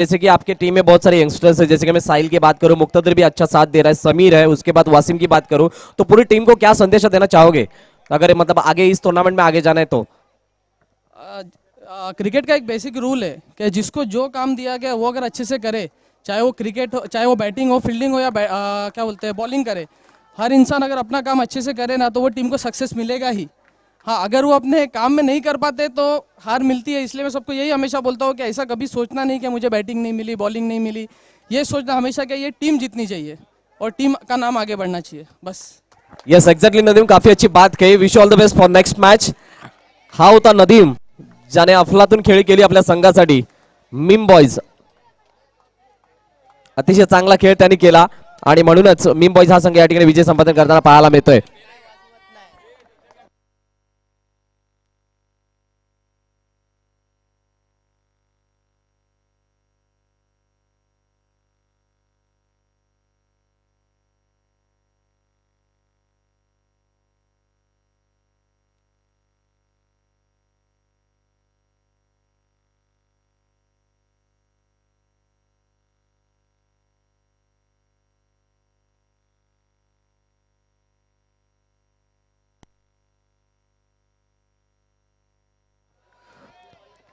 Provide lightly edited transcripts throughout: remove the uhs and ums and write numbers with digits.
जैसे कि आपके टीम में बहुत सारे यंगस्टर्स हैं, जैसे कि मैं साहिल की बात करूं, मुक्तदर भी अच्छा साथ दे रहा है, समीर है, उसके बाद वासिम की बात करूं, तो पूरी टीम को क्या संदेश देना चाहोगे अगर मतलब आगे इस टूर्नामेंट में आगे जाना है तो? क्रिकेट का एक बेसिक रूल है कि जिसको जो काम दिया गया वो अगर अच्छे से करे, चाहे वो क्रिकेट हो, चाहे वो बैटिंग हो, फील्डिंग हो या क्या बोलते हैं बॉलिंग करे, हर इंसान अगर अपना काम अच्छे से करे ना तो वो टीम को सक्सेस मिलेगा ही। हाँ, अगर वो अपने काम में नहीं कर पाते तो हार मिलती है। इसलिए मैं सबको यही हमेशा बोलता हूँ कि ऐसा कभी सोचना नहीं कि मुझे बैटिंग नहीं मिली, बॉलिंग नहीं मिली। ये सोचना हमेशा कि ये टीम जीतनी चाहिए और टीम का नाम आगे बढ़ना चाहिए, बस। यस एक्झॅक्टली नदीम, काफी अच्छी बात कही. Wish all the best for next match. हा होता नदीम, ज्याने अफलातून खेळी केली आपल्या संघासाठी. मीम बॉयज अतिशय चांगला खेळ त्यांनी केला आणि म्हणूनच मीम बॉयज हा संघ या ठिकाणी विजय संपादन करताना पाहायला मिळतोय.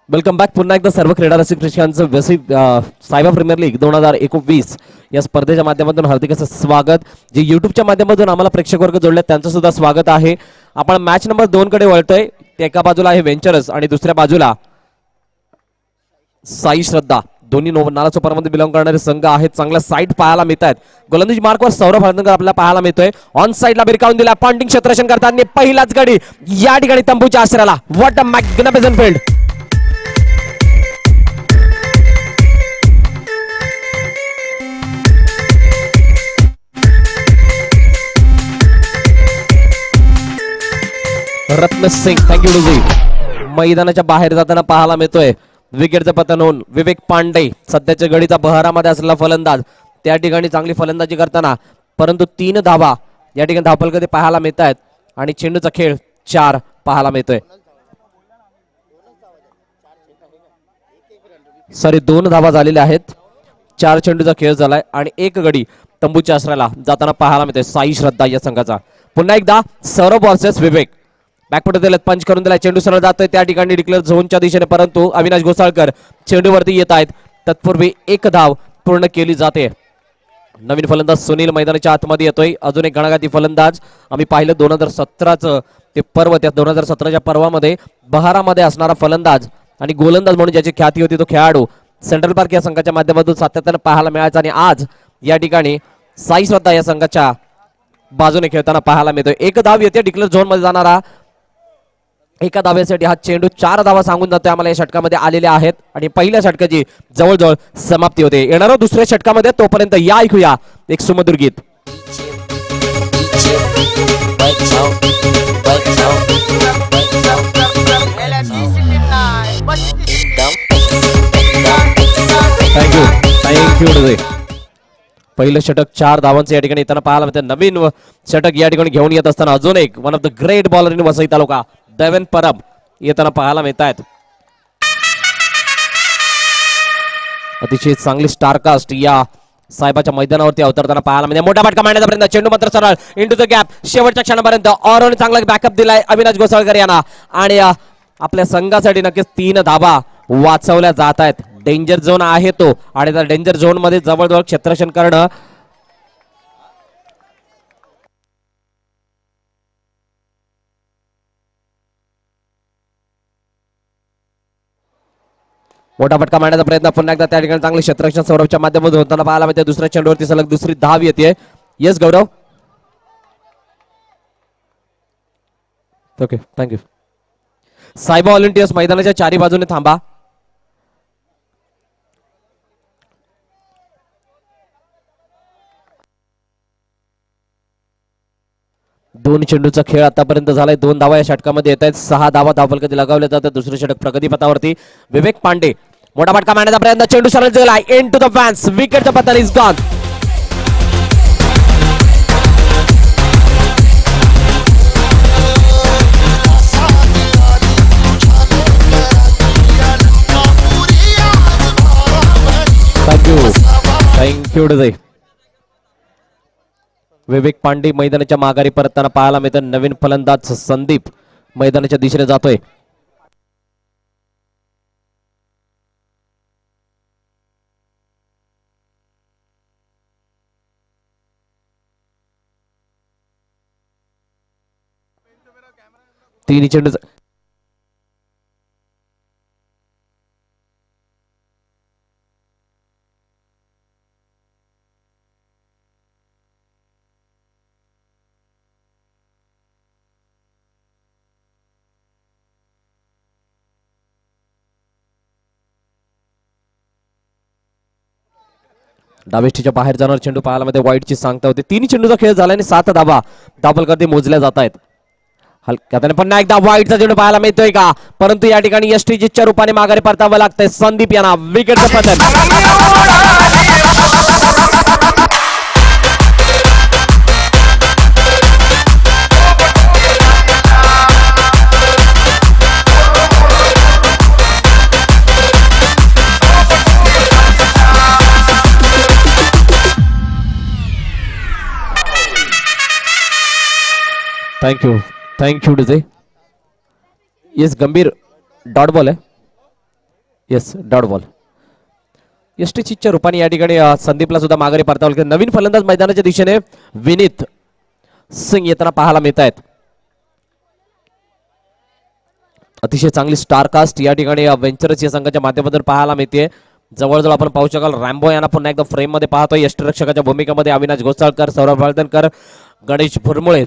वेलकम बॅक पुन्हा एकदा सर्व क्रीडा रसिक प्रेक्षकांचं सायबा प्रीमियर लीग 2021 या स्पर्धेच्या माध्यमातून हार्दिक असं स्वागत. जे युट्यूबच्या माध्यमातून आम्हाला प्रेक्षक वर्ग जोडले त्यांचं सुद्धा स्वागत आहे. आपण मॅच नंबर 2 कडे वळतोय. एका बाजूला आहे वेंचरस आणि दुसऱ्या बाजूला साई श्रद्धा. दोन्ही नाला सुपरमध्ये बिलॉंग करणारे संघ आहेत. चांगला साईड पाहायला मिळत आहेत. गोलंदाजी मार्कवर सौरभ हळदणकर आपल्याला पाहायला मिळतोय. ऑन साईडला बिरकावून दिला, पॉइंटिंग क्षेत्ररक्षण करताना पहिलाच गडी या ठिकाणी तंबूच्या आश्रयाला. What a magnificent field. रत्न सिंग, थँक्यू डुजी. मैदानाच्या बाहेर जाताना पाहायला मिळतोय. विकेटचं पतन होऊन विवेक पांडे सध्याच्या गडीचा बहारामध्ये असलेला फलंदाज त्या ठिकाणी चांगली फलंदाजी करताना, परंतु 3 धावा या ठिकाणी धावफलक पाहायला मिळत आहेत आणि चेंडूचा खेळ 4 पाहायला मिळतोय. सॉरी 2 धावा झालेल्या आहेत. 4 चेंडूचा खेळ झालाय आणि 1 गडी तंबूच्या आश्रयाला जाताना पाहायला मिळतोय साई श्रद्धा या संघाचा. पुन्हा एकदा सौरभ वर्सेस विवेक. बॅकफुट दिलेत, पंच करून दिलाय, चेंडू सरळ जातोय त्या ठिकाणी डिक्लेअर झोनच्या दिशेने, परंतु अविनाश घोसाळकर चेंडूवरती येत आहेत. तत्पूर्वी 1 धाव पूर्ण केली जाते. नवीन फलंदाज सुनील मैदानाच्या आतमध्ये येतोय. अजून एक गणाघाती फलंदाज आम्ही पाहिलं 2017चं ते पर्व. त्या 2017च्या पर्वामध्ये बहारामध्ये असणारा फलंदाज आणि गोलंदाज म्हणून ज्याची ख्याती होती तो खेळाडू सेंट्रल पार्क या संघाच्या माध्यमातून सातत्याने पाहायला मिळायचा आणि आज या ठिकाणी साई श्रद्धा या संघाच्या बाजूने खेळताना पाहायला मिळतोय. 1 धाव येते डिक्लेअर झोन मध्ये जाणारा. एका धाव्यासाठी हा चेंडू 4 धावा सांगून जातोय आम्हाला या षटकामध्ये आलेल्या आहेत आणि पहिल्या षटकाची जवळजवळ समाप्ती होते. येणारा दुसऱ्या षटकामध्ये तोपर्यंत या ऐकूया एक सुमधुर गीत. Thank you thank you. पहिलं षटक 4 धावांचं या ठिकाणी येताना पाहायला मिळतं. नवीन षटक या ठिकाणी घेऊन येत असताना अजून एक one of the great bowler in Vasai taluka Deven Parab येताना पाहायला मिळत आहेत. अतिशय चांगली स्टारकास्ट या साहेबाच्या मैदानावरती अवतरताना पाहायला मिळते. मोठा फटका मारण्याचा प्रयत्न, चेंडू मात्र सरळ इंटू द गॅप. शेवटच्या क्षणापर्यंत ऑरोने चांगला बॅकअप दिलाय अविनाश घोसाळकर यांना आणि आपल्या संघासाठी नक्कीच 3 धावा वाचवल्या जात आहेत. डेंजर झोन आहे तो आणि त्या डेंजर झोन मध्ये जवळजवळ क्षेत्ररक्षण करणं मोठा फटका मारण्याचा प्रयत्न. पुन्हा एकदा त्या ठिकाणी चांगले क्षेत्ररक्षण सौरभच्या माध्यमातून होताना पाहायला मिळते. दुसऱ्या चेंडूवरती सलग दुसरी धाव येते. येस गौरव, ओके थँक्यू. सायबा व्हॉलंटियर्स मैदानाच्या चारी बाजूने थांबा. दोन चेंडूचा खेळ आतापर्यंत झालाय. 2 धावा या षटकामध्ये येत आहेत. 6 धावा धावफलकात लगावल्या जातात. दुसरे षटक प्रगतीपथावरती. विवेक पांडे मोठा फटका मारण्याचा प्रयत्न, चेंडू सरळ गेलाय इन टू द फॅन्स. विकेटचं पतन इज गॉन. थँक्यू डे. विवेक पांडे मैदानाच्या माघारी परतताना पाहायला मिळतं. नवीन फलंदाज संदीप मैदानाच्या दिशेने जातोय. तीन चेंडू डावेष्टीच्या बाहेर जाणार चेंडू पाहायला मध्ये वाईटची सांगता होते. तीन चेंडूचा खेळ झाला आणि 7 धाबा दाबलकर्ते मोजल्या जात आहेत. हलक्याने पुन्हा एकदा वाईटचा चेंडू पाहायला मिळतोय का, परंतु या ठिकाणी यष्टीजीच्या रूपाने माघारी परतावं लागतंय. संदीप यांना विकेटचं पतन. Thank you DJ. Yes Gambhir dot ball आहे. Yes dot ball. यष्टीच्या रूपाने या ठिकाणी संदीपला सुद्धा माघारी परतावलं. नवीन फलंदाज मैदानाच्या दिशेने विनीत सिंग येताना पाहायला मिळत आहेत. अतिशय चांगली स्टार कास्ट या ठिकाणी वेंचरच या संघाच्या माध्यमातून पाहायला मिळते. जवळजवळ आपण पाहू शकाल रॅम्बो यांना पुन्हा एकदा फ्रेम मध्ये पाहतोय. यष्टीरक्षकाच्या भूमिकेमध्ये अविनाश घोसाळकर, सौरभ हळदणकर, गणेश भुरमुळे,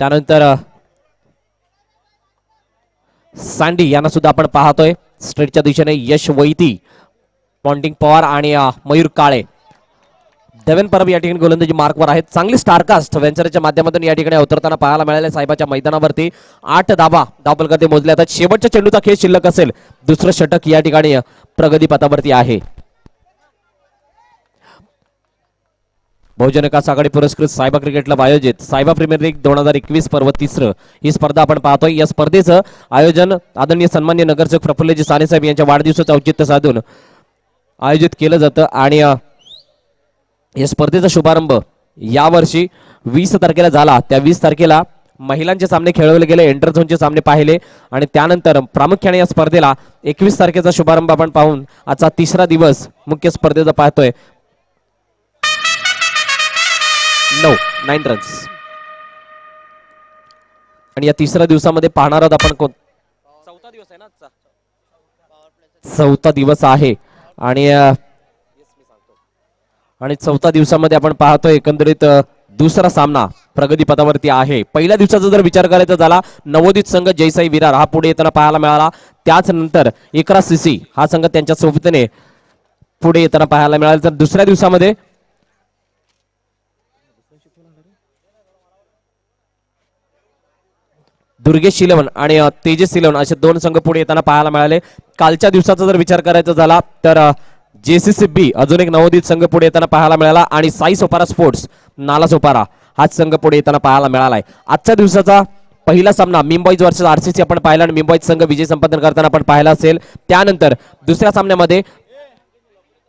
त्यानंतर सँडी यांना सुद्धा आपण पाहतोय. स्ट्रेटच्या दिशेने यश वैती, पॉन्टिंग पवार आणि मयूर काळे. देवेन परब या ठिकाणी गोलंदाजी मार्कवर आहेत. चांगली स्टारकास्ट वेंचरच्या माध्यमातून या ठिकाणी अवतरताना पाहायला मिळाले. साहेबाच्या मैदानावरती 8 धाबा दाबलकर्ते मोजले जातात. शेवटच्या चेंडूचा खेळ शिल्लक असेल. दुसरं षटक या ठिकाणी प्रगतीपथावरती आहे. बहुजन विकास आघाडी पुरस्कृत सायबा क्रिकेट क्लब आयोजित सायबा प्रीमियर लीग 2021 पर्व 3 ही स्पर्धा आपण पाहतोय. या स्पर्धेचं आयोजन आदरणीय सन्मान्य नगरसेवक प्रफुल्लजी साने साहेब यांच्या वाढदिवसाचं औचित्य साधून आयोजित केलं जातं आणि या स्पर्धेचा शुभारंभ यावर्षी 20 तारखेला झाला. त्या 20 तारखेला महिलांचे सामने खेळवले गेले, एंटर झोनचे सामने पाहिले आणि त्यानंतर प्रामुख्याने या स्पर्धेला 21 तारखेचा शुभारंभ आपण पाहून आजचा 3रा दिवस मुख्य स्पर्धेचा पाहतोय. 9 रन्स आणि या 3ऱ्या दिवसामध्ये पाहणार आहोत आपण चौथा दिवस आहे ना आजचा. चौथा दिवस आहे आणि चौथा दिवसामध्ये आपण पाहतोय एकंदरीत दुसरा सामना प्रगतीपथावरती आहे. पहिल्या दिवसाचा जर विचार करायचा झाला नवोदित संघ जयसाई विरार हा पुढे येताना पाहायला मिळाला. त्याच नंतर इकरा सीसी हा संघ त्यांच्या सोबतीने पुढे येताना पाहायला मिळाला. तर दुसऱ्या दिवसामध्ये दुर्गेश 11 आणि तेजस 11 असे 2 संघ पुढे येताना पाहायला मिळाले. कालच्या दिवसाचा जर विचार करायचा झाला तर JCCB अजून एक नवोदित संघ पुढे येताना पाहायला मिळाला आणि साई सोपारा स्पोर्ट्स नाला सोपारा हाच संघ पुढे येताना पाहायला मिळालाय. आजच्या दिवसाचा पहिला सामना मिंबॉईज वर्सेस RCC आपण पाहिला आणि मिंबॉईज संघ विजय संपादन करताना आपण पाहिला असेल. त्यानंतर दुसऱ्या सामन्यामध्ये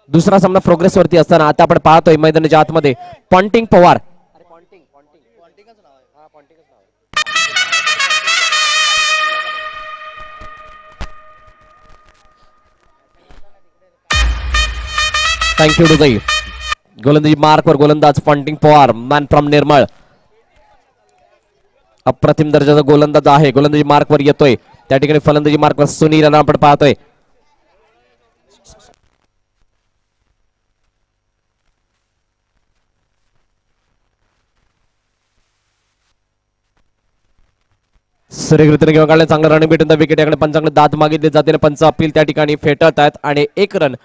दुसरा सामना प्रोग्रेस वरती असताना आता आपण पाहतोय मैदानाच्या आतमध्ये पॉन्टिंग पवार थँक्यू टू जाई. गोलंदाजी मार्कवर गोलंदाज पॉन्टिंग पवार, मॅन फ्रॉम निर्मळ. अप्रतिम दर्जाचा गोलंदाज आहे. गोलंदाजी मार्कवर येतोय. त्या ठिकाणी फलंदाजी मार्कवर सुनील यांना आपण पाहतोय. सूर्यकृतीने घेऊन काढले. चांगलं रनिंग भेटून विकेट याकडे पंचांकडे दात मागितले जाते. पंच अपील त्या ठिकाणी फेटत आहेत आणि 1 रन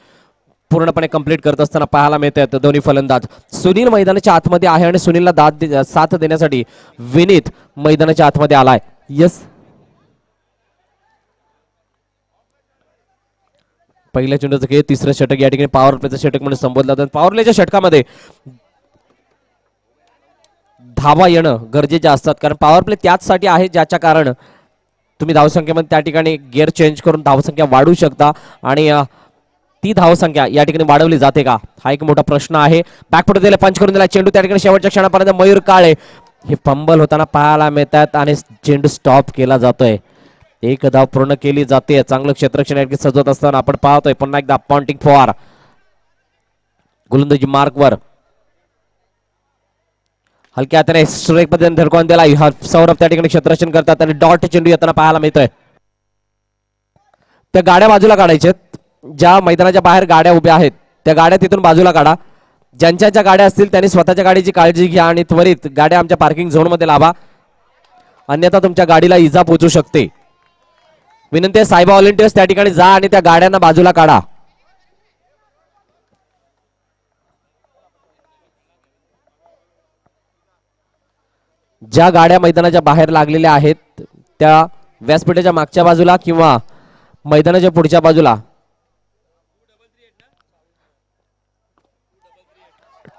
पूर्णपणे कंप्लीट करत असताना पाहायला मिळत आहेत दोन्ही फलंदाज. सुनील मैदानाच्या आतमध्ये आहे आणि सुनीलला साथ देण्यासाठी विनीत मैदानाच्या आतमध्ये आलाय. यस पहिल्या चेंडूचं खेळ 3रं षटक या ठिकाणी पॉवर प्लेचं षटक म्हणून संबोधलं जातं. पॉवर प्लेच्या षटकामध्ये धावा येणं गरजेचे असतात कारण पॉवर प्ले त्याचसाठी आहे ज्याच्या कारण तुम्ही धावसंख्येमध्ये त्या ठिकाणी गिअर चेंज करून धावसंख्या वाढवू शकता आणि ती धावसंख्या या ठिकाणी वाढवली जाते का, हा एक मोठा प्रश्न आहे. बॅकफुट दिले, पंच करून दिला चेंडू त्या ठिकाणी शेवटच्या क्षणापर्यंत मयूर काळे हे फंबल होताना पाहायला मिळतात आणि चेंडू स्टॉप केला जातोय. एक धाव पूर्ण केली जाते. चांगलं क्षेत्ररक्षण सजवत असताना आपण पाहतोय पुन्हा एकदा पॉइंटिंग फॉर गोलंदाजी मार्कवर हलक्या हाताने सुरेख पद्धतीने धडकवून दिला. सौरभ त्या ठिकाणी क्षेत्ररक्षण करतात आणि डॉट चेंडू येताना पाहायला मिळतोय. त्या गाड्या बाजूला काढायच्यात. ज्या मैदानाच्या बाहेर गाड्या उभ्या आहेत त्या गाड्या तिथून बाजूला काढा. ज्यांच्या ज्या गाड्या असतील त्यांनी स्वतःच्या गाडीची काळजी घ्या आणि त्वरित गाड्या आमच्या पार्किंग झोन मध्ये लावा, अन्यथा तुमच्या गाडीला इजा पोहोचू शकते. विनंती आहे सायबा व्हॉलेंटियर्स त्या ठिकाणी जा आणि त्या गाड्यांना बाजूला काढा. ज्या गाड्या मैदानाच्या बाहेर लागलेल्या आहेत त्या व्यासपीठाच्या मागच्या बाजूला किंवा मैदानाच्या पुढच्या बाजूला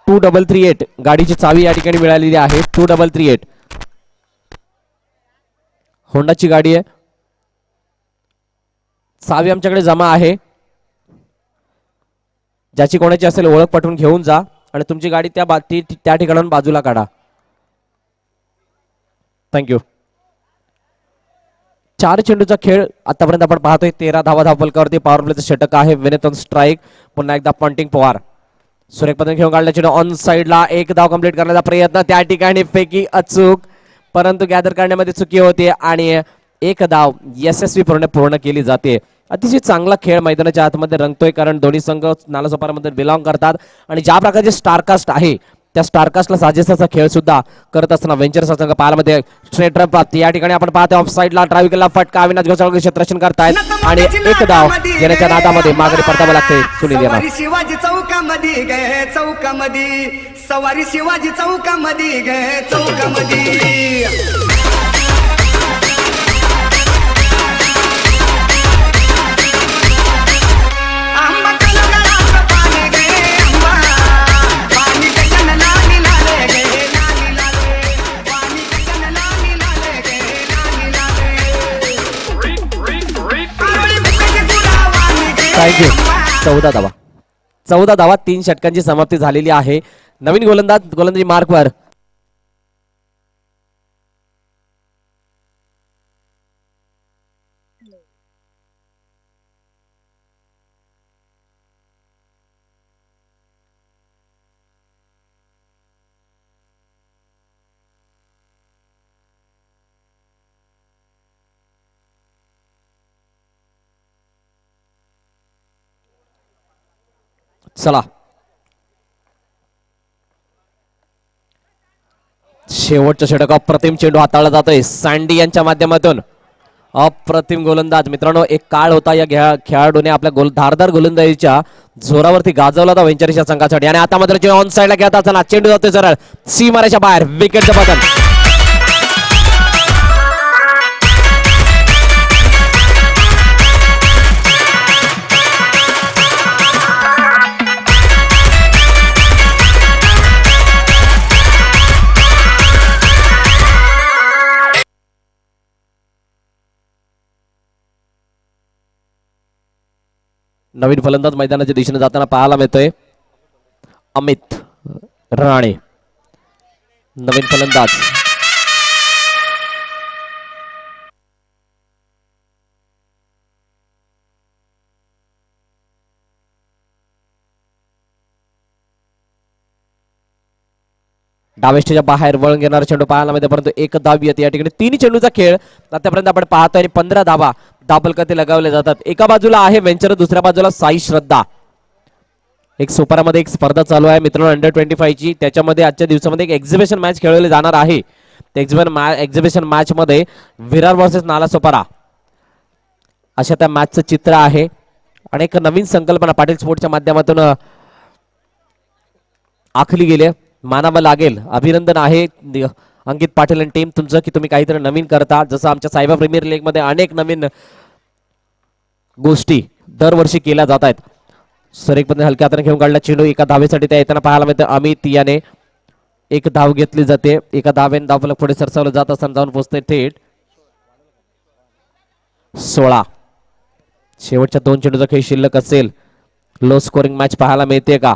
2338 गाडीची चावी या ठिकाणी मिळालेली आहे. 2338 होंडाची गाडी आहे. चावी आमच्याकडे जमा आहे. ज्याची कोणाची असेल ओळख पटवून घेऊन जा आणि तुमची गाडी त्या ठिकाणाहून बाजूला काढा. थँक्यू. 4 चेंडूचा खेळ आतापर्यंत आपण पाहतोय. 13 धावा धावफलकावरती पॉवर प्लेचं षटक आहे. विनेत ऑन स्ट्राईक. पुन्हा एकदा पॉइंटिंग पवार सुरेख पद्धतीने घेऊन काढला चेंडू ऑन साइडला. एक धाव कंप्लीट करण्याचा प्रयत्न त्या ठिकाणी फेकी अचूक, परंतु गॅदर करण्यामध्ये चुकी होते आणि एक धाव यशस्वीपणे पूर्ण केली जाते. अतिशय चांगला खेळ मैदानाच्या आतमध्ये रंगतोय कारण दोन्ही संघ नालासोपारामध्ये बिलॉंग करतात आणि ज्या प्रकारचे स्टारकास्ट आहे त्या स्टारकास्टला साजेसाचा खेळ सुद्धा करत असताना वेंचरचा संघ पाहायला मध्ये स्ट्रेट रन प्राप्ती. या ठिकाणी आपण पाहतो ऑफ साइडला ड्राइव्ह केला फटका. अविनाश घोसाळकर क्षेत्ररक्षण करतायत आणि एक धाव घेण्याच्या नादामध्ये माघारी परतावं लागते. सुनील यांना शिवाजी चौकामध्ये गे चौकामध्ये सवारी शिवाजी चौकामध्ये गे चौकामध्ये थँक्यू. 14 धावा 3 षटकांची समाप्ती झालेली आहे. नवीन गोलंदाजी मार्कवर चला शेवटच्या षटक. अप्रतिम चेंडू हाताळला जातोय सँडी यांच्या माध्यमातून. अप्रतिम गोलंदाज मित्रांनो. एक काळ होता या खेळाडूने आपल्या धारदार गोलंदाजीच्या जोरावरती गाजवला होता वेंचरच्या संघासाठी आणि आता मात्र ऑन साइडला घेत असताना चेंडू जातोय सरळ सीमारेच्या बाहेर. विकेटचं पतन. नवीन फलंदाज मैदानाच्या दिशेने जाताना पाहायला मिळतोय अमित राणे. नवीन फलंदाज डावेस्टच्या बाहेर वळून घेणारा चेंडू पाहायला मिळते परंतु एक धाव येते. या ठिकाणी 3 चेंडूचा खेळ आतापर्यंत आपण पाहतोय आणि 15 धावा धावफलकात लगावले जातात. एका बाजूला आहे वेंचर, दुसऱ्या बाजूला साई श्रद्धा. एक सुपरामध्ये एक स्पर्धा चालू आहे मित्रांनो अंडर-25 ची. त्याच्यामध्ये आजच्या दिवसामध्ये एक एक्झिबिशन मॅच खेळवली जाणार आहे. एक्झिबिशन मॅच मध्ये विरार वर्सेस नालासोपारा अशा त्या मॅचचं चित्र आहे आणि एक नवीन संकल्पना पाटील स्पोर्ट्सच्या माध्यमातून आखली गेली. मानावं लागेल. अभिनंदन आहे अंकित पाटील आणि टीम तुमचं की तुम्ही काहीतरी नवीन करता. जसं आमच्या सायबा प्रीमियर लीग मध्ये अनेक नवीन गोष्टी दरवर्षी केल्या जात आहेत. सरेकपणे हलक्या हाताने घेऊन काढला चेंडू एका धावेसाठी त्या येताना पाहायला मिळतं अमित याने. एक धाव घेतली जाते. एका धावेने धावफलक पुढे सरसावलं जात असताना जाऊन पोहोचते थेट 16. शेवटच्या 2 चेंडूचा खेळ शिल्लक असेल लो स्कोरिंग मॅच पाहायला मिळते का?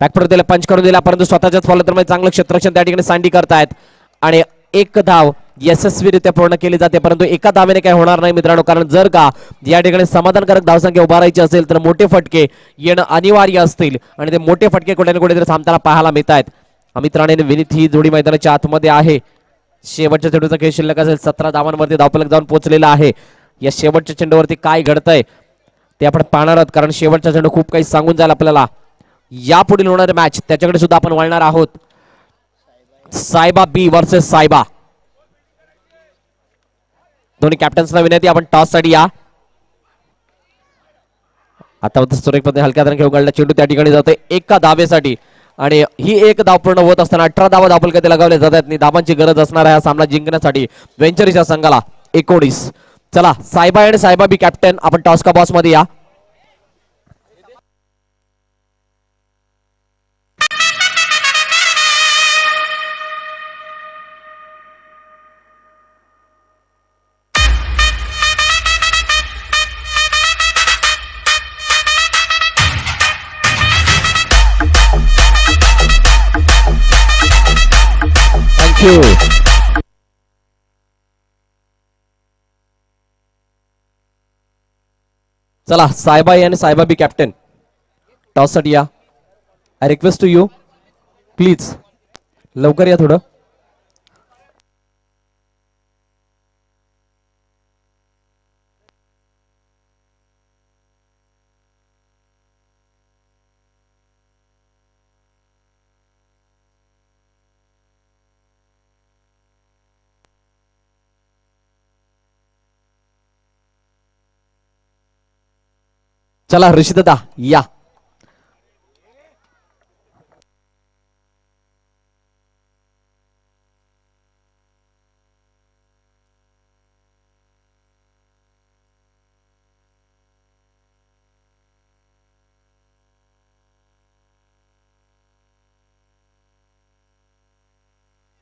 बॅकफुट दिला, पंच करून दिला, परंतु स्वतःच्याच फॉलोमध्ये चांगलं क्षेत्ररक्षण त्या ठिकाणी सांडी करतायत आणि एक धाव यशस्वीरित्या पूर्ण केली जाते. परंतु एका धावेने काय होणार नाही मित्रांनो, कारण जर का या ठिकाणी समाधानकारक धावसंख्या उभारायची असेल तर मोठे फटके येणं अनिवार्य असतील आणि ते मोठे फटके कुठे ना कुठेतरी थांबताना पाहायला मिळत आहेत. अमित राणे आणि विनीत ही जोडी मैदानाच्या आतमध्ये आहे. शेवटच्या चेंडूचा खेळ शिल्लक असेल, 17 धावांवरती धावफलक जाऊन पोहोचलेला आहे. या शेवटच्या चेंडूवरती काय घडतंय ते आपण पाहणार आहोत, कारण शेवटचा चेंडू खूप काही सांगून जाईल आपल्याला. यापुढील होणारी मॅच त्याच्याकडे सुद्धा आपण वळणार आहोत. सायबा बी वर्सेस सायबा. दोन्ही कॅप्टन्सला विनंती, आपण टॉस साठी या. आता सुरेख पद्धतीने हलक्या हाताने खेळून काढला चेंडू त्या ठिकाणी जातोय एका धावेसाठी आणि ही एक धाव पूर्ण होत असताना 18 धावा धावफलकात लगावले जातात आणि धावांची गरज असणार आहे हा सामना जिंकण्यासाठी वेंचरीच्या संघाला 19. चला सायबा आणि सायबा बी कॅप्टन, आपण टॉस का बॉस मध्ये या. थँक्यू. चला सायबा आणि सायबा बी कॅप्टन, टॉस साठी या. I request to you, please लवकर या थोडं. चला ऋषिदादा या.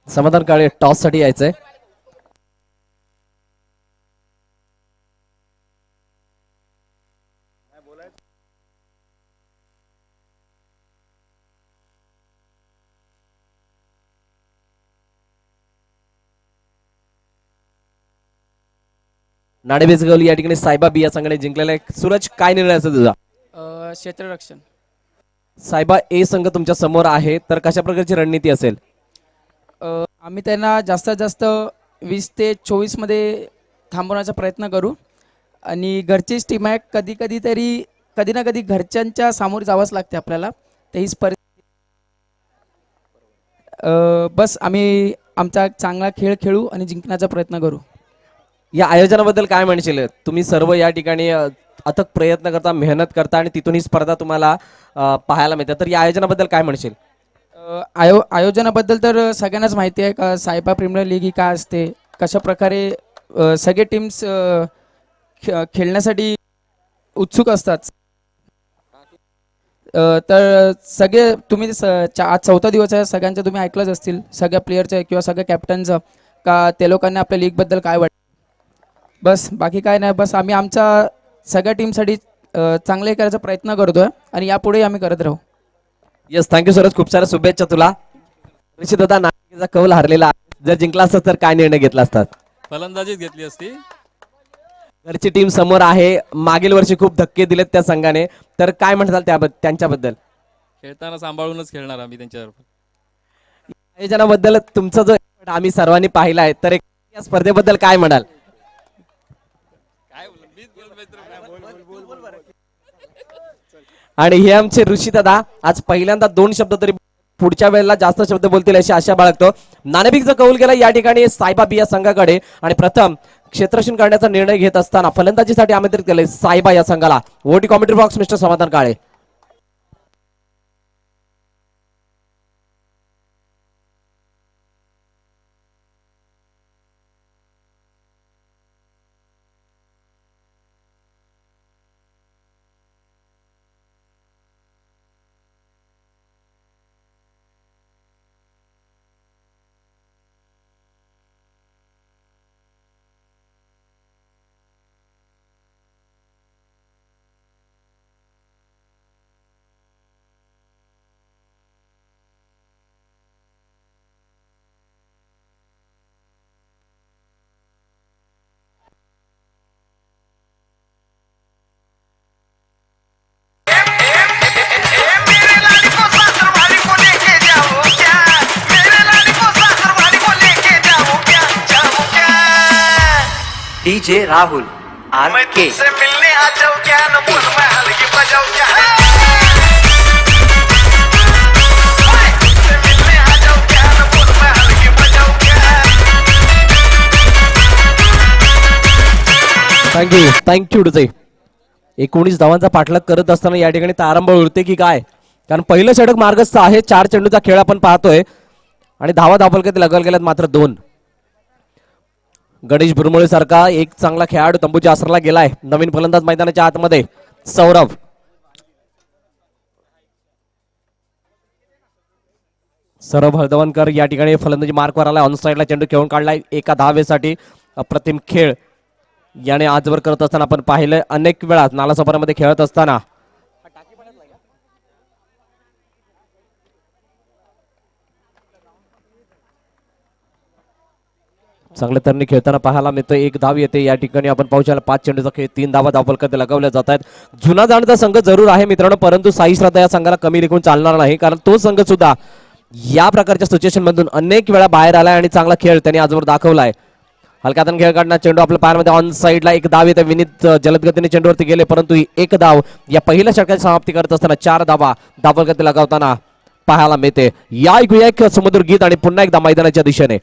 समाधान काळे टॉस साठी यायचंय. नाणेफेक गवली या ठिकाणी सायबा बी या संघाने जिंकलेला आहे. सूरज, काय निर्णय असेल तुझा? क्षेत्ररक्षण. सायबा ए संघ तुमच्या समोर आहे, तर कशा प्रकारची रणनीती असेल? आम्ही त्यांना जास्तीत जास्त 20 ते 24 मध्ये थांबवण्याचा प्रयत्न करू आणि घरचीच टीम आहे, कधी कधी तरी कधी ना कधी घरच्यांच्या सामोर जावंच लागते आपल्याला. तर हीच बस आम्ही आमचा चांगला खेळ खेळू आणि जिंकण्याचा प्रयत्न करू. या आयोजनाबद्दल काय म्हणशील? तुम्ही सर्व या ठिकाणी अथक प्रयत्न करता, मेहनत करता आणि तिथून ही स्पर्धा तुम्हाला पाहायला मिळते, तर या आयोजनाबद्दल काय म्हणशील? आयोजनाबद्दल तर सगळ्यांनाच माहिती आहे का सायबा प्रीमियर लीग ही काय असते, कशा प्रकारे सगळे टीम्स खेळण्यासाठी उत्सुक असतात. तर सगळे तुम्ही आज 4था दिवस आहे, सगळ्यांचं तुम्ही ऐकलंच असतील, सगळ्या प्लेयरचं किंवा सगळ्या कॅप्टनचं, का ते लोकांना आपल्या लीगबद्दल काय वाटतं. बस बाकी काय नाही, बस आम्ही आमच्या सगळ्या टीमसाठी चांगले करायचा प्रयत्न करतोय आणि यापुढे आम्ही करत राहू. येस, थँक्यू सर, खूप साऱ्या शुभेच्छा तुला. ऋषिदादा, नाशिकचा कौल हरलेला आहे, जर जिंकला असता तर काय निर्णय घेतला असतात? फलंदाजीच घेतली असती. घरची टीम समोर आहे, मागील वर्षी खूप धक्के दिलेत त्या संघाने, तर काय म्हणताल त्यांच्याबद्दल? खेळताना सांभाळूनच खेळणार आम्ही त्यांच्यावर. आयोजनाबद्दल तुमचा जो effort आम्ही सर्वांनी पाहिला आहे, तर या स्पर्धेबद्दल काय म्हणाल? आणि हे आमचे ऋषिदादा आज पहिल्यांदा 2 शब्द तरी, पुढच्या वेळेला जास्त शब्द बोलतील अशी आशा बाळगतो. नाणेफेकचा कौल गेला या ठिकाणी सायबा बी या संघाकडे आणि प्रथम क्षेत्ररक्षण करण्याचा निर्णय घेत असताना फलंदाजीसाठी आमंत्रित केले सायबा या संघाला. ओटी कॉमेंट्री बॉक्स मिस्टर समाधान काळे. डीजे राहुल आर के मिलने आ जाओ क्या न बोल मैं हल्की बजाओ क्या मिलने आ जाओ क्या न बोल मैं हल्की बजाओ क्या थँक्यू डुजे. 19 धावांचा पाठलाग करत असताना या ठिकाणी तारंबळ उरते की काय, कारण पहिलं षटक मार्गस्थ आहे. 4 चेंडूचा खेळ आपण पाहतोय आणि धावा धापलके ते लगल गेल्यात मात्र 2. गणेश बुरमुळे सारखा एक चांगला खेळाडू तंबूच्या आसराला गेलाय. नवीन फलंदाज मैदानाच्या आतमध्ये सौरभ. सौरभ हळदवणकर या ठिकाणी फलंदाजी मार्कवर आलाय. ऑन साईडला चेंडू खेळून काढलाय एका धावेसाठी. अप्रतिम खेळ याने आजवर करत असताना आपण पाहिलं अनेक वेळा नालासोपाऱ्यामध्ये खेळत असताना. चांगल्या तऱ्हेने खेळताना पाहायला मिळतं. एक धाव येते या ठिकाणी आपण पाहू शकतो. 5 चेंडूचा खेळ 3 धावा धावफलकात लगवल्या जात आहेत. जुना जाणता संघ जरूर आहे मित्रांनो, परंतु साई श्रद्धा या संघाला कमी लेखून चालणार नाही, कारण तो संघ सुद्धा या प्रकारच्या सिच्युएशन मधून अनेक वेळा बाहेर आलाय आणि चांगला खेळ त्यांनी आजवर दाखवलाय. हलक्या हाताने खेळ काढणार चेंडू आपल्या पायामध्ये ऑन साईडला एक धाव येते. विनीत जलद गतीने चेंडूवरती गेले, परंतु एक धाव या पहिल्या षटकाची समाप्ती करत असताना 4 धावा धावफलकात लगावताना पाहायला मिळते. या ऐकूया एक सुमधुर गीत आणि पुन्हा एकदा मैदानाच्या दिशेने.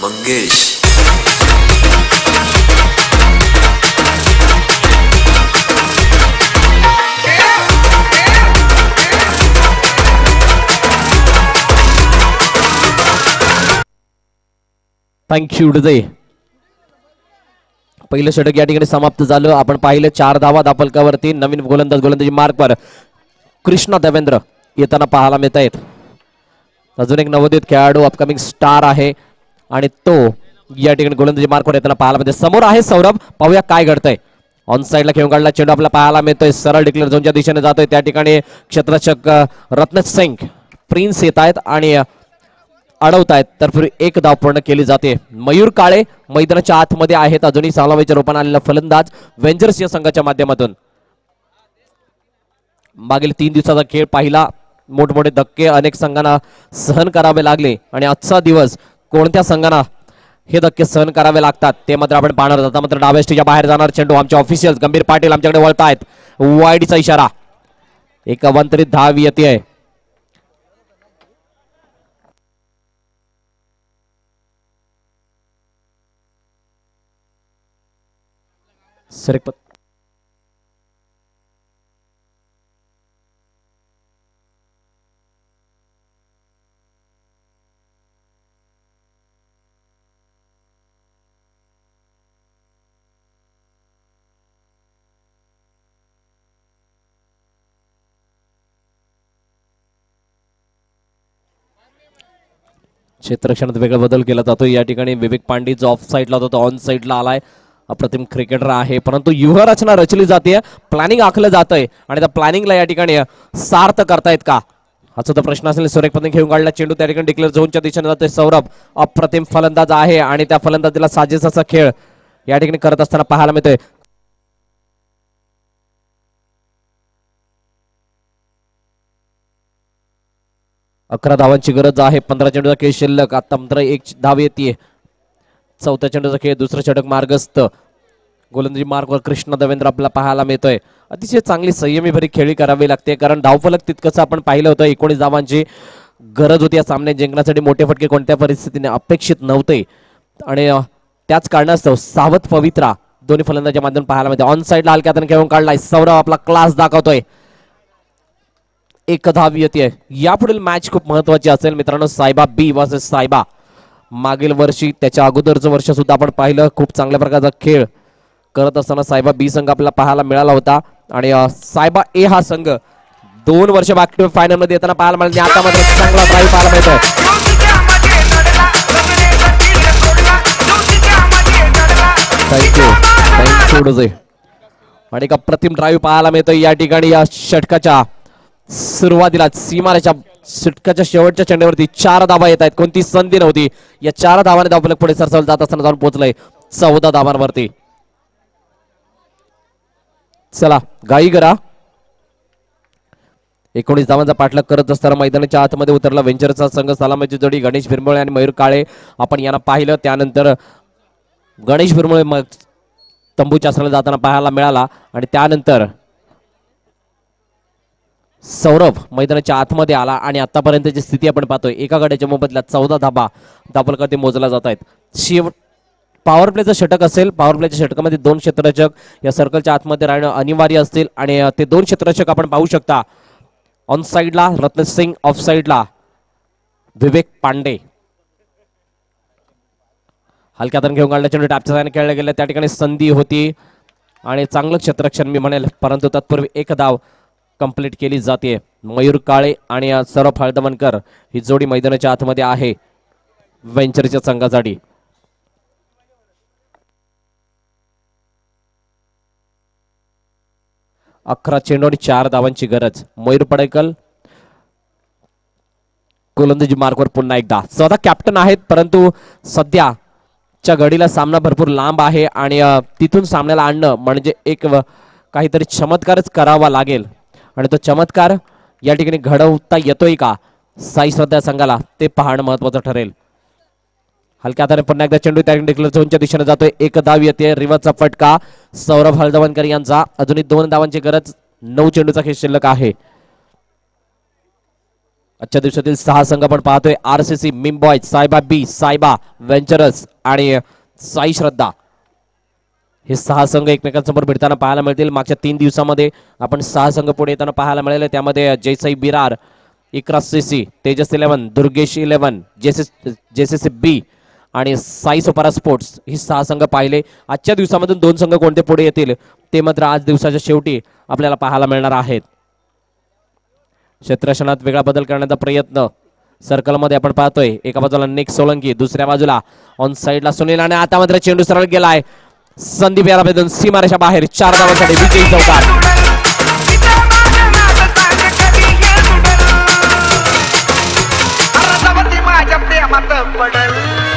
मंगेश थँक्यू डुजे. पहिलं षटक या ठिकाणी समाप्त झालं. आपण पाहिलं 4 धावा धापलकावरती. नवीन गोलंदाजी मार्कवर कृष्णा देवेंद्र येताना पाहायला मिळत आहेत. अजून एक नवोदित खेळाडू अपकमिंग स्टार आहे आणि तो या ठिकाणी गोलंदाजी मार्कवर येताना पाहायला मिळते. समोर आहे सौरभ. पाहूया काय घडतंय. ऑन साईडला खेळून काढला चेंडू आपल्याला पाहायला मिळतोय. सरळ डिक्लेअर झोनच्या दिशेने जातोय. त्या ठिकाणी क्षेत्ररक्षक रत्न सिंग प्रिन्स येत आहेत आणि अडवतायत. तर एक धाव पूर्ण केली जाते. मयूर काळे मैदानाच्या आतमध्ये आहेत. अजूनही सालावाईच्या रूपाने आलेला फलंदाज वेंजर्स या संघाच्या माध्यमातून. मागील 3 दिवसाचा खेळ पाहिला. मोठमोठे धक्के अनेक संघांना सहन करावे लागले आणि आजचा दिवस कोणत्या संघांना हे धक्के सहन करावे लागतात ते मात्र आपण पाहणार आहोत. आता मात्र डाव्या स्टेजच्या बाहेर जाणार चेंडू. आमचे ऑफिशियल गंभीर पाटील आमच्याकडे वळतायत. वाईडचा इशारा. एक अवांतरित धाव येते. क्षेत्ररक्षणात वेगळा बदल केला जातो. या ठिकाणी विवेक पांडे जो ऑफ साईडला होता तो ऑन साईडला आलाय. अप्रतिम क्रिकेटर आहे, परंतु व्यूहरचना रचली जाते, प्लॅनिंग आखलं जातंय आणि त्या प्लॅनिंगला या ठिकाणी सार्थ करतायत का हा सुद्धा प्रश्न असेल. सुरेख पद्धतीने घेऊन काढला चेंडू त्या ठिकाणी डिक्लेअर झोनच्या दिशेने जातोय. सौरभ अप्रतिम फलंदाज आहे आणि त्या फलंदाजीला साजेसाचा खेळ या ठिकाणी करत असताना पाहायला मिळतोय. अकरा धावांची गरज आहे. 15 चेंडूचा खेळ शिल्लक. आता मात्र 1 धाव येते. चौथ्या चेंडूचा खेळ. दुसरं षटक मार्गस्थ. गोलंदाजी मार्गवर कृष्ण देवेंद्र आपल्याला पाहायला मिळतोय. अतिशय चांगली संयमी भरी खेळी करावी लागते, कारण धावफलक तितकंच आपण पाहिलं होतं. 19 धावांची गरज होती या सामन्यात जिंकण्यासाठी. मोठे फटके कोणत्या परिस्थितीने अपेक्षित नव्हते आणि त्याच कारणास्तव सावध पवित्रा दोन्ही फलंदाजाच्या माध्यमातून पाहायला मिळते. ऑन साईडला हलक्या हाताने खेळून काढलाय. सौरभ आपला क्लास दाखवतोय. 1 धाव येते. यापुढील मॅच खूप महत्वाची असेल मित्रांनो. सायबा बी वर्सेस सायबा. मागील वर्षी त्याच्या अगोदरचं वर्ष सुद्धा आपण पाहिलं खूप चांगल्या प्रकारचा खेळ करत असताना सायबा बी संघ आपल्याला पाहायला मिळाला होता आणि सायबा ए हा संघ 2 वर्ष बॅक टू फायनल मध्ये येताना पाहायला मिळाले. आता मात्र चांगला ड्राईव्ह पाहायला मिळतोय. थँक्यू आणि एक अप्रतिम ड्राईव्ह पाहायला मिळतोय या ठिकाणी. या षटकाच्या सुरुवातीला सीमारेच्या षटकाच्या शेवटच्या चेंडूवरती 4 धावा येत आहेत. कोणती संधी नव्हती. या 4 धावाने धावफलक पुढे सरसावलं जात असताना जाऊन पोहोचलंय 14 धावांवरती. चला घाई करा. 19 धावांचा पाठलाग करत असताना मैदानाच्या आतमध्ये उतरला वेंचरचा संघ. सलामीची जोडी गणेश भिरमळे आणि मयूर काळे आपण यांना पाहिलं. त्यानंतर गणेश भिरमळे मग तंबूच्या आसराला जाताना पाहायला मिळाला आणि त्यानंतर सौरभ मैदानाच्या आतमध्ये आला आणि आतापर्यंतची स्थिती आपण पाहतोय एका गड्याच्या मोबदल्यात 14 धाबा धापलकरती मोजला जात आहेत. पॉवर प्लेचं षटक असेल, पॉवर प्लेच्या षटकामध्ये 2 क्षेत्ररक्षक या सर्कलच्या आतमध्ये राहणं अनिवार्य असतील आणि ते 2 क्षेत्ररक्षक आपण पाहू शकता. ऑन साईडला रत्न सिंग, ऑफ साईडला विवेक पांडे. हलक्या हाताने घेऊन काढल्या चेंडू टॅपच्या साहाय्याने खेळला गेला. त्या ठिकाणी संधी होती आणि चांगलं क्षेत्ररक्षण मी म्हणेल, परंतु तत्पूर्वी एक धाव कंप्लीट केली जाते. मयूर काळे आणि सौरभ हळदवणकर ही जोडी मैदानाच्या आतमध्ये आहे वेंचरच्या संघासाठी. अकरा चेंडू आणि 4 धावांची गरज. मयूर पडेकल गोलंदाजी मार्कवर पुन्हा एकदा. स्वतः कॅप्टन आहेत, परंतु सध्याच्या घडीला सामना भरपूर लांब आहे आणि तिथून सामन्याला आणणं म्हणजे एक काहीतरी चमत्कारच करावा लागेल आणि तो चमत्कार या ठिकाणी घडवता येतोय का साई श्रद्धा संघाला ते पाहणं महत्वाचं ठरेल. हलक्या हाताने पुन्हा एकदा चेंडू त्या डिक्लेअर झोनच्या दिशेने जातोय. एक धाव येते. रिव्हर्सचा फटका सौरभ हळदवणकर यांचा. अजूनही 2 धावांची गरज. 9 चेंडूचा खेळ शिल्लक आहे. आजच्या दिवसातील 6 संघ आपण पाहतोय. RCC, मिमबॉयज, सायबा बी, सायबा, वेंचरर्स आणि साई श्रद्धा हे 6 संघ एकमेकांसमोर भिडताना पाहायला मिळतील. मागच्या 3 दिवसामध्ये आपण 6 संघ पुढे येताना पाहायला मिळाले. त्यामध्ये जयसाई बिरार, इकरा CC, Tejas 11, Durgesh 11, JCC B आणि साई सोपारा स्पोर्ट्स ही 6 संघ पाहिले. आजच्या दिवसामधून 2 संघ कोणते पुढे येतील ते मात्र आज दिवसाच्या शेवटी आपल्याला पाहायला मिळणार आहेत. क्षेत्ररक्षणात वेगळा बदल करण्याचा प्रयत्न सर्कलमध्ये आपण पाहतोय. एका बाजूला निक सोलंकी, दुसऱ्या बाजूला ऑन साईडला सुनील आणि आता मात्र चेंडू सरळ गेलाय. संदीप याराबेदून सीमारेषा बाहेर. 4 धावांसाठी विजयी चौकार. माझ्या प्रेमात पडल